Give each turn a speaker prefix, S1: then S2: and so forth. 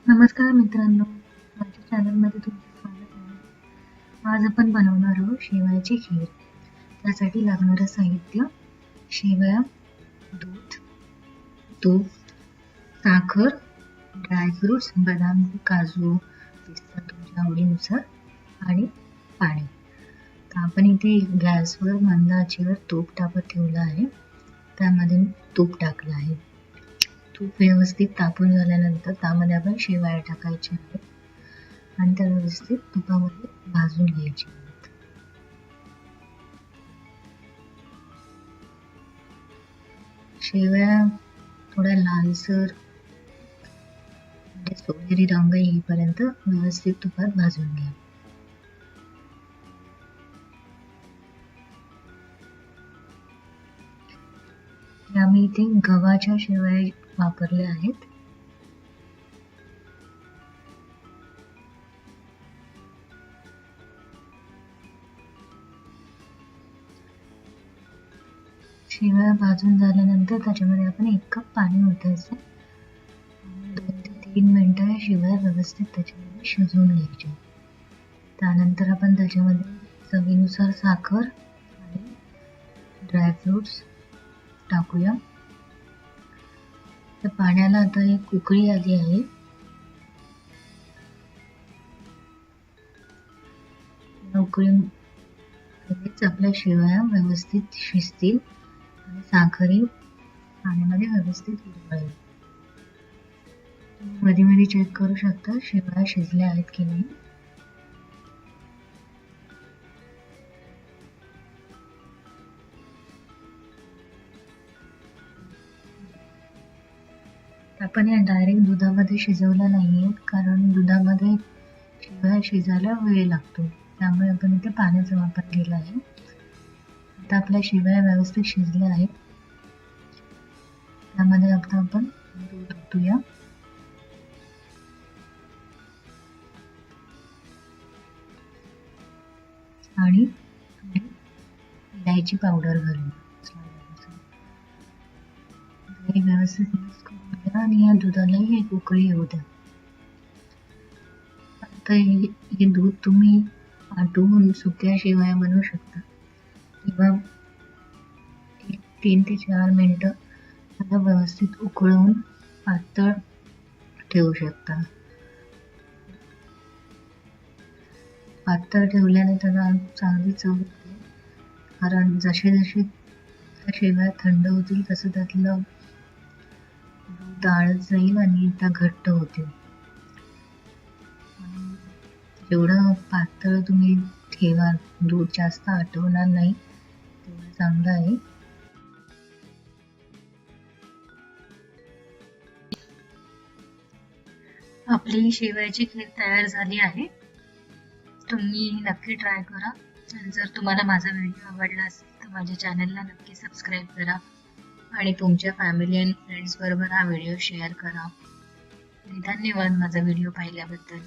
S1: नमस्कार मित्रांनो, माझ्या चॅनलमध्ये तुमचं स्वागत आहे. आज आपण बनवणार आहोत शेवयाची खीर. त्यासाठी लागणारं साहित्य: शेवया, दूध, तूप, साखर, ड्रायफ्रुट्स, बदाम, काजू, पिस्ता तुमच्या आवडीनुसार आणि पाणी. तर आपण इथे गॅसवर मंद आचेवर तूप तापत ठेवलं आहे. त्यामध्ये तूप टाकलं आहे. तूप व्यवस्थित तापून झाल्यानंतर त्यामध्ये आपण शेवया टाकायच्या आहेत आणि त्या व्यवस्थित तुपामध्ये भाजून घ्यायच्या आहेत. शेवया थोड्या लालसर म्हणजे सोनेरी रंग येईपर्यंत व्यवस्थित तुपात भाजून घ्या. आम्ही इथे गव्हाच्या शेवया वापरल्या आहेत. शेवया भाजून झाल्यानंतर त्याच्यामध्ये आपण 1 कप पाणी ओतायचं. 2 ते 3 मिनिटं या शेवया व्यवस्थित त्याच्यामध्ये शिजवून घ्यायच्या. त्यानंतर आपण त्याच्यामध्ये चवीनुसार साखर आणि ड्रायफ्रुट्स टाकूया. त्या पाण्याला आता एक उकळी आली आहे. उकळीमध्येच आपल्या शेवया व्यवस्थित शिजतील आणि साखरही पाण्यामध्ये व्यवस्थित विरघळेल. मध्ये मध्ये चेक करू शकता शेवया शिजल्या आहेत की नाही. आपण या डायरेक्ट दुधामध्ये शिजवल्या नाहीये, कारण दुधामध्ये शेवया शिजायला वेळ लागतो. त्यामुळे आपण इथे पाण्याचा वापर केला आहे. आता आपल्या शेवया व्यवस्थित शिजल्या आहेत. त्यामध्ये आता आपण दूध ओतूया आणि इलायची पावडर घालूया. हे व्यवस्थित मिक्स करून घ्या आणि या दुधालाही एक उकळी येऊ द्या. आता हे दूध तुम्ही आटवून सुक्या शेवया बनवू शकता किंवा 3 ते 4 मिनिटं त्याला व्यवस्थित उकळून पातळ ठेवू शकता. पातळ ठेवल्याने त्याला चांगली चव येते, कारण जसे जसे शेवया थंड होतील तसं त्यातलं दूध आळत जाईल आणि त्या घट्ट होतील. जेवढं पातळ तुम्ही ठेवाल, दूध जास्त आटवणार नाही, तेवढं चांगलं आहे. आपली शेवयाची खीर तयार झाली आहे. तुम्ही नक्की ट्राय करा. जर तुम्हाला माझा व्हिडिओ आवडला असेल तर माझ्या चॅनलला नक्की सबस्क्राईब करा आणि तुमच्या फॅमिली आणि फ्रेंड्स बरोबर हा व्हिडिओ शेअर करा. धन्यवाद माझा व्हिडिओ पाहिल्याबद्दल.